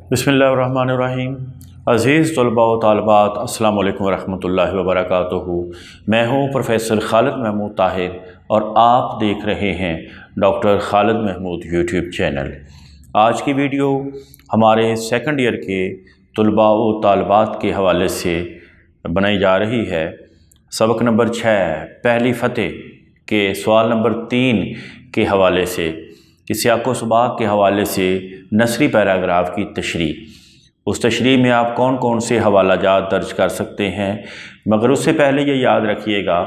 बिस्मिल्लाहिर्रहमानिर्रहीम। अज़ीज़ तलबा व तालिबात, अस्सलामु अलैकुम वरहमतुल्लाहि वबरकातुहू। मैं हूँ प्रोफ़ेसर खालिद महमूद ताहिर और आप देख रहे हैं doctor Khalid Mahmood YouTube channel. आज की वीडियो हमारे सेकंड ईयर के तलबा व तालिबात के हवाले से बनाई जा रही है। सबक नंबर 6 पहली फ़तह के सवाल नंबर 3 के हवाले से, सियाक़ो सबाक़ के हवाले से नसरी पैराग्राफ की तशरीह। उस तशरीह में आप कौन कौन से हवालाजात दर्ज कर सकते हैं, मगर उससे पहले ये याद रखिएगा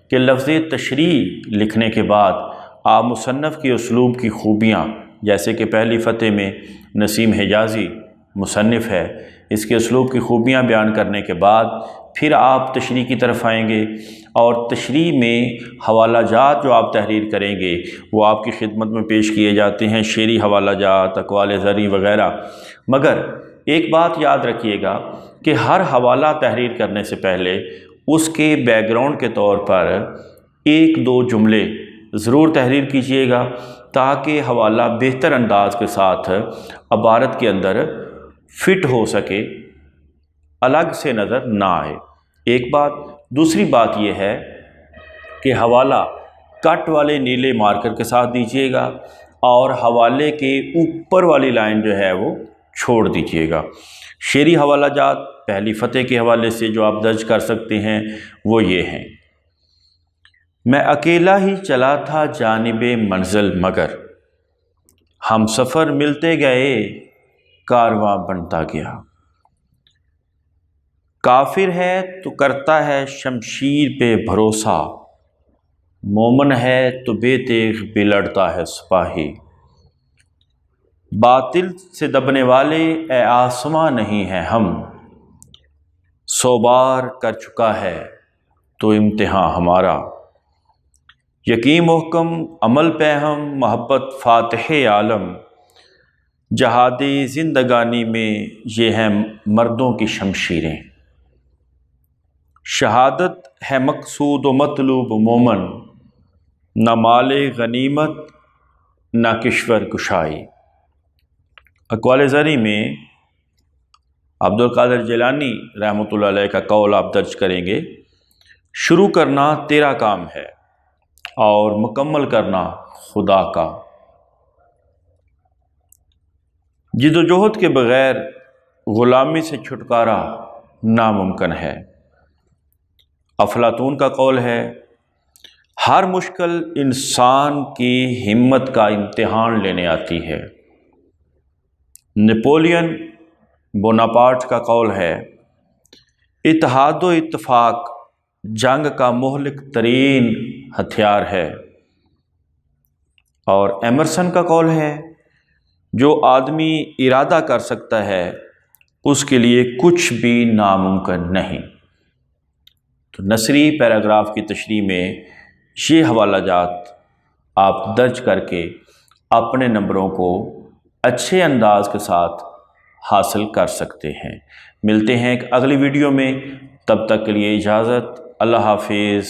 कि लफ्ज़ तशरीह लिखने के बाद आप मुसन्नफ़ के उसलूब की खूबियाँ, जैसे कि पहली फ़तह में नसीम हिजाज़ी मुसन्निफ़ है, इसके उसलूब की खूबियाँ बयान करने के बाद फिर आप तशरीह की तरफ आएंगे और तशरीह में हवालाजात जो आप तहरीर करेंगे वो आपकी खिदमत में पेश किए जाते हैं, शेरी हवालाजात, अक़वाल ज़री वग़ैरह। मगर एक बात याद रखिएगा कि हर हवाला तहरीर करने से पहले उसके बैकग्राउंड के तौर पर एक दो जुमले ज़रूर तहरीर कीजिएगा, ताकि हवाला बेहतर अंदाज के साथ इबारत के अंदर फ़िट हो सके, अलग से नज़र ना आए। एक बात। दूसरी बात यह है कि हवाला कट वाले नीले मार्कर के साथ दीजिएगा और हवाले के ऊपर वाली लाइन जो है वो छोड़ दीजिएगा। शेरी हवालाजात पहली फ़तह के हवाले से जो आप दर्ज कर सकते हैं वो ये हैं। मैं अकेला ही चला था जानिबे मंज़िल, मगर हम सफ़र मिलते गए, कारवां बनता गया। काफिर है तो करता है शमशीर पे भरोसा, मोमन है तो बेतेग बिलड़ता है सिपाही। बातिल से दबने वाले ए आसमां नहीं है हम, 100 बार कर चुका है तो इम्तिहान हमारा। यकीन मुहकम अमल पे हम मोहब्बत फ़ातिह आलम, जहादी ज़िंदगानी में ये हैं मर्दों की शमशीरें। शहादत है मकसूद व मतलूब मोमन, न माले गनीमत न किश्वर कुशाई। अक़वाल ज़री में अब्दुल क़ादिर जिलानी रहमतुल्लाह अलैह का कौल आप दर्ज करेंगे, शुरू करना तेरा काम है और मुकम्मल करना खुदा का। जिद्दोजहद के बग़ैर ग़ुलामी से छुटकारा नामुमकिन है। अफलातून का कौल है, हर मुश्किल इंसान की हिम्मत का इम्तिहान लेने आती है। नेपोलियन बोनापार्ट का कौल है, इत्तेहाद व इत्तफ़ाक़ जंग का मुहलिक तरीन हथियार है। और एमरसन का कौल है, जो आदमी इरादा कर सकता है उसके लिए कुछ भी नामुमकिन नहीं। तो नसरी पैराग्राफ की तशरीह में ये हवालाजात आप दर्ज करके अपने नंबरों को अच्छे अंदाज के साथ हासिल कर सकते हैं। मिलते हैं एक अगली वीडियो में, तब तक के लिए इजाज़त। अल्लाह हाफिज़।